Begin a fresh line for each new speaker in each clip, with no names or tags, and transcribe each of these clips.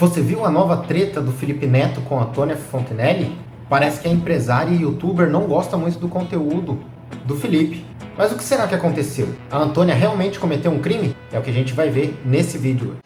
Você viu a nova treta do Felipe Neto com a Antônia Fontenelle? Parece que a empresária e youtuber não gosta muito do conteúdo do Felipe. Mas o que será que aconteceu? A Antônia realmente cometeu um crime? É o que a gente vai ver nesse vídeo.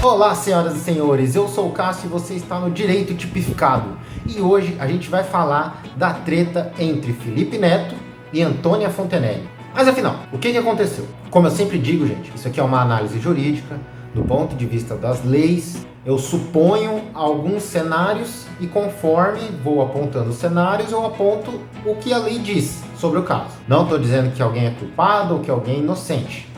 Olá, senhoras e senhores, eu sou o Cássio e você está no Direito Tipificado. E hoje a gente vai falar da treta entre Felipe Neto e Antônia Fontenelle. Mas afinal, o que aconteceu? Como eu sempre digo, gente, isso aqui é uma análise jurídica, do ponto de vista das leis. Eu suponho alguns cenários e conforme vou apontando os cenários, eu aponto o que a lei diz sobre o caso. Não estou dizendo que alguém é culpado ou que alguém é inocente.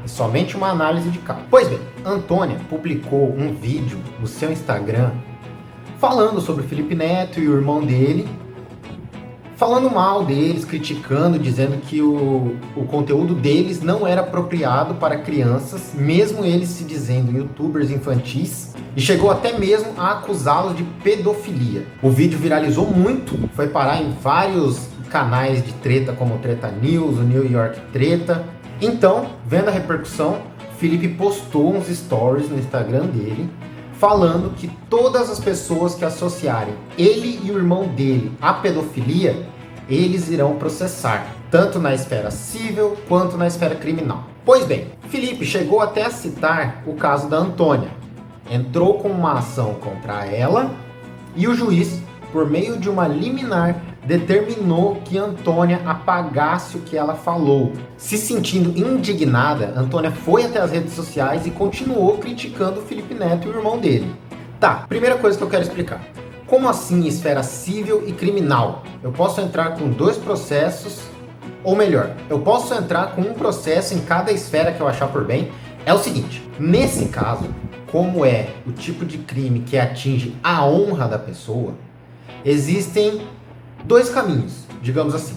É somente uma análise de caso. Pois bem, Antônia publicou um vídeo no seu Instagram falando sobre o Felipe Neto e o irmão dele, falando mal deles, criticando, dizendo que o conteúdo deles não era apropriado para crianças, mesmo eles se dizendo youtubers infantis, e chegou até mesmo a acusá-los de pedofilia. O vídeo viralizou muito, foi parar em vários canais de treta, como o Treta News, o New York Treta. Então, vendo a repercussão, Felipe postou uns stories no Instagram dele, falando que todas as pessoas que associarem ele e o irmão dele à pedofilia, eles irão processar, tanto na esfera civil quanto na esfera criminal. Pois bem, Felipe chegou até a citar o caso da Antônia. Entrou com uma ação contra ela e o juiz, por meio de uma liminar, determinou que Antônia apagasse o que ela falou. Se sentindo indignada, Antônia foi até as redes sociais e continuou criticando o Felipe Neto e o irmão dele. Tá, primeira coisa que eu quero explicar. Como assim esfera civil e criminal? Eu posso entrar com dois processos, ou melhor, eu posso entrar com um processo em cada esfera que eu achar por bem. É o seguinte, nesse caso, como é o tipo de crime que atinge a honra da pessoa, existem dois caminhos, digamos assim.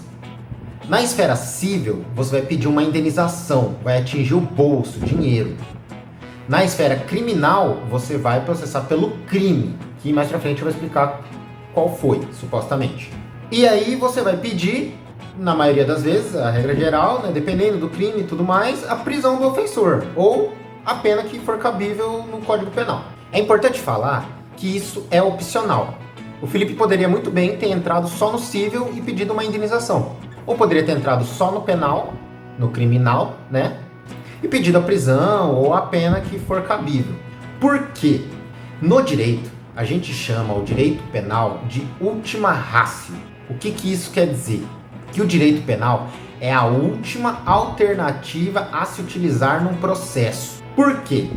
Na esfera civil, você vai pedir uma indenização, vai atingir o bolso, dinheiro. Na esfera criminal, você vai processar pelo crime, que mais pra frente eu vou explicar qual foi, supostamente. E aí você vai pedir, na maioria das vezes, a regra geral, né, dependendo do crime e tudo mais, a prisão do ofensor, ou a pena que for cabível no Código Penal. É importante falar que isso é opcional. O Felipe poderia muito bem ter entrado só no civil e pedido uma indenização. Ou poderia ter entrado só no penal, no criminal, né? E pedido a prisão ou a pena que for cabível. Por quê? No direito, a gente chama o direito penal de ultima ratio. O que isso quer dizer? Que o direito penal é a última alternativa a se utilizar num processo. Por quê?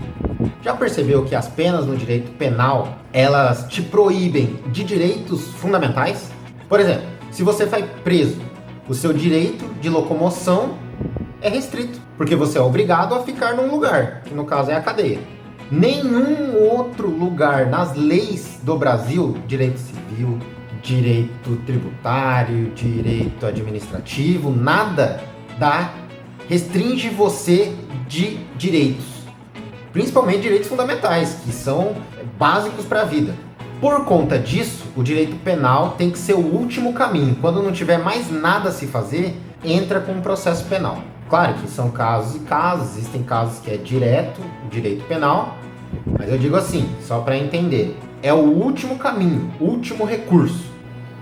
Já percebeu que as penas no direito penal, elas te proíbem de direitos fundamentais? Por exemplo, se você vai preso, o seu direito de locomoção é restrito, porque você é obrigado a ficar num lugar, que no caso é a cadeia. Nenhum outro lugar nas leis do Brasil, direito civil, direito tributário, direito administrativo, nada restringe você de direitos. Principalmente direitos fundamentais, que são básicos para a vida. Por conta disso, o direito penal tem que ser o último caminho. Quando não tiver mais nada a se fazer, entra com um processo penal. Claro que são casos e casos, existem casos que é direto, direito penal, mas eu digo assim, só para entender, é o último caminho, último recurso.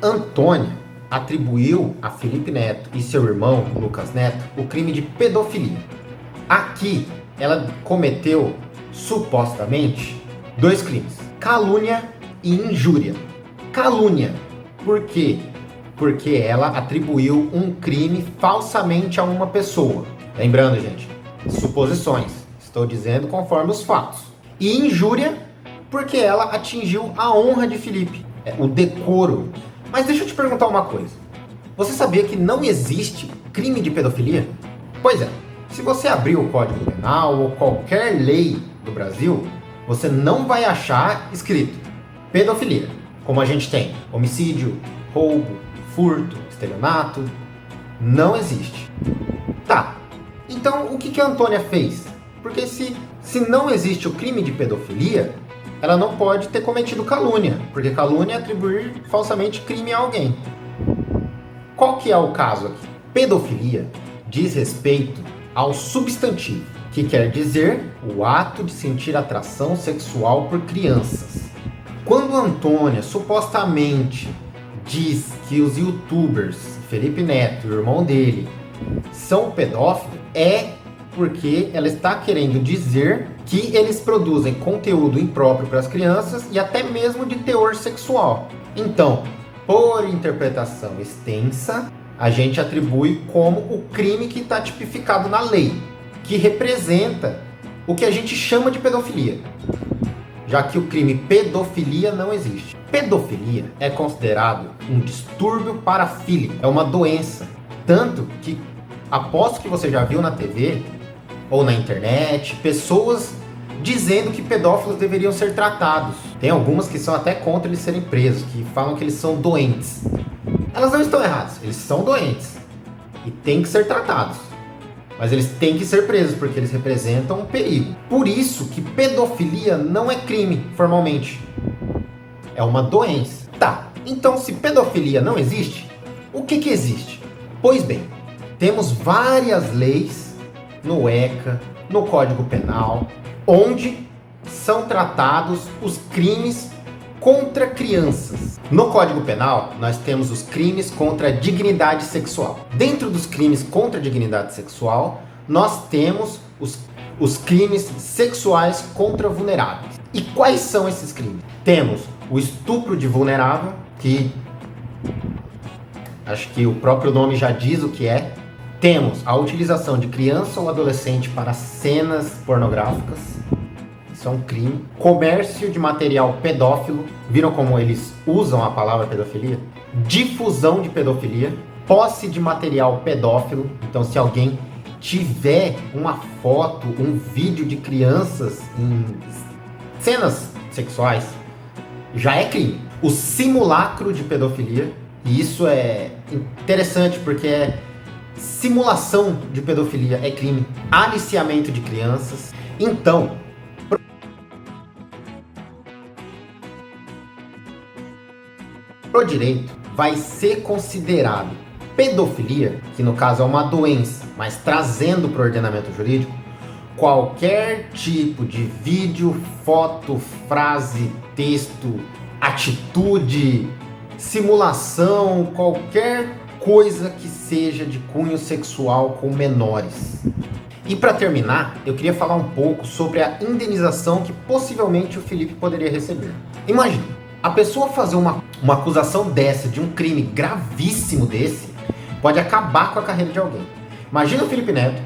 Antônia atribuiu a Felipe Neto e seu irmão, Lucas Neto, o crime de pedofilia. Aqui, ela cometeu, supostamente, dois crimes: calúnia e injúria. Calúnia, por quê? Porque ela atribuiu um crime falsamente a uma pessoa. Lembrando, gente, suposições. Estou dizendo conforme os fatos. E injúria, porque ela atingiu a honra de Felipe, o decoro. Mas deixa eu te perguntar uma coisa. Você sabia que não existe crime de pedofilia? Pois é. Se você abrir o Código Penal ou qualquer lei do Brasil, você não vai achar escrito pedofilia, como a gente tem homicídio, roubo, furto, estelionato. Não existe. Tá, então o que a Antônia fez? Porque se não existe o crime de pedofilia, ela não pode ter cometido calúnia, porque calúnia é atribuir falsamente crime a alguém. Qual que é o caso aqui? Pedofilia diz respeito ao substantivo, que quer dizer o ato de sentir atração sexual por crianças. Quando Antônia supostamente diz que os youtubers, Felipe Neto e o irmão dele, são pedófilos, é porque ela está querendo dizer que eles produzem conteúdo impróprio para as crianças e até mesmo de teor sexual. Então, por interpretação extensa, a gente atribui como o crime que está tipificado na lei, que representa o que a gente chama de pedofilia, já que o crime pedofilia não existe. Pedofilia é considerado um distúrbio parafílico, é uma doença, tanto que aposto que você já viu na TV ou na internet pessoas dizendo que pedófilos deveriam ser tratados. Tem algumas que são até contra eles serem presos, que falam que eles são doentes. Elas não estão erradas, eles são doentes e têm que ser tratados. Mas eles têm que ser presos porque eles representam um perigo. Por isso que pedofilia não é crime formalmente. É uma doença. Tá, então se pedofilia não existe, o que existe? Pois bem, temos várias leis no ECA, no Código Penal, onde são tratados os crimes contra crianças. No Código Penal, nós temos os crimes contra a dignidade sexual. Dentro dos crimes contra a dignidade sexual, nós temos os crimes sexuais contra vulneráveis. E quais são esses crimes? Temos o estupro de vulnerável, que acho que o próprio nome já diz o que é. Temos a utilização de criança ou adolescente para cenas pornográficas. Isso é um crime. Comércio de material pedófilo. Viram como eles usam a palavra pedofilia? Difusão de pedofilia. Posse de material pedófilo. Então, se alguém tiver uma foto, um vídeo de crianças em cenas sexuais, já é crime. O simulacro de pedofilia. E isso é interessante porque é simulação de pedofilia é crime. Aliciamento de crianças. Então, pro direito, vai ser considerado pedofilia, que no caso é uma doença, mas trazendo para o ordenamento jurídico, qualquer tipo de vídeo, foto, frase, texto, atitude, simulação, qualquer coisa que seja de cunho sexual com menores. E para terminar, eu queria falar um pouco sobre a indenização que possivelmente o Felipe poderia receber. Imagina, a pessoa fazer uma acusação dessa, de um crime gravíssimo desse, pode acabar com a carreira de alguém. Imagina o Felipe Neto,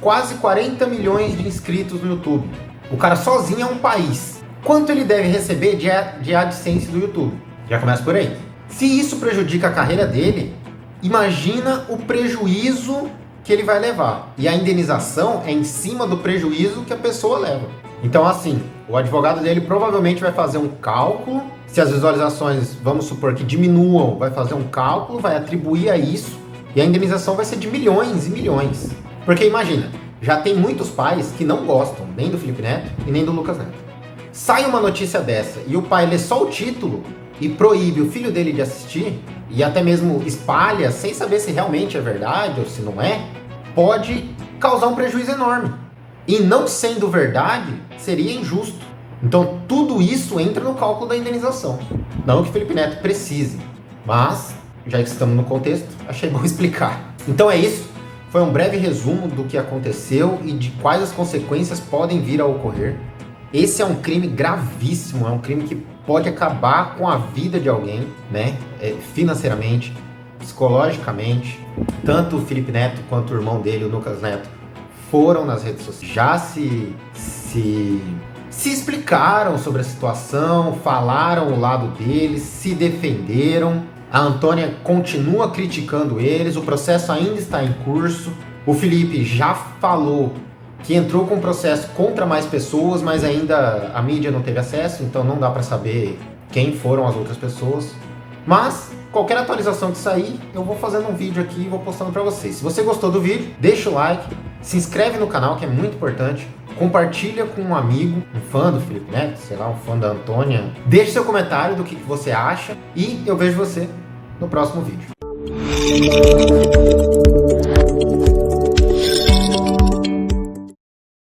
quase 40 milhões de inscritos no YouTube. O cara sozinho é um país. Quanto ele deve receber de AdSense do YouTube? Já começa por aí. Se isso prejudica a carreira dele, imagina o prejuízo que ele vai levar. E a indenização é em cima do prejuízo que a pessoa leva. Então, assim, o advogado dele provavelmente vai fazer um cálculo. Se as visualizações, vamos supor que diminuam, vai fazer um cálculo, vai atribuir a isso. E a indenização vai ser de milhões e milhões. Porque imagina, já tem muitos pais que não gostam nem do Felipe Neto e nem do Lucas Neto. Sai uma notícia dessa e o pai lê só o título e proíbe o filho dele de assistir, e até mesmo espalha sem saber se realmente é verdade ou se não é, pode causar um prejuízo enorme. E não sendo verdade, seria injusto. Então tudo isso entra no cálculo da indenização. Não que Felipe Neto precise, mas já que estamos no contexto, achei bom explicar. Então é isso, foi um breve resumo do que aconteceu e de quais as consequências podem vir a ocorrer. Esse é um crime gravíssimo, é um crime que pode acabar com a vida de alguém, né? Financeiramente, psicologicamente. Tanto o Felipe Neto quanto o irmão dele, o Lucas Neto, foram nas redes sociais, já se explicaram sobre a situação, falaram o lado deles, se defenderam. A Antônia continua criticando eles, o processo ainda está em curso. O Felipe já falou que entrou com processo contra mais pessoas, mas ainda a mídia não teve acesso, então não dá para saber quem foram as outras pessoas. Mas qualquer atualização que sair, eu vou fazendo um vídeo aqui e vou postando para vocês. Se você gostou do vídeo, deixa o like, se inscreve no canal, que é muito importante. Compartilha com um amigo, um fã do Felipe Neto, sei lá, um fã da Antônia. Deixe seu comentário do que você acha e eu vejo você no próximo vídeo.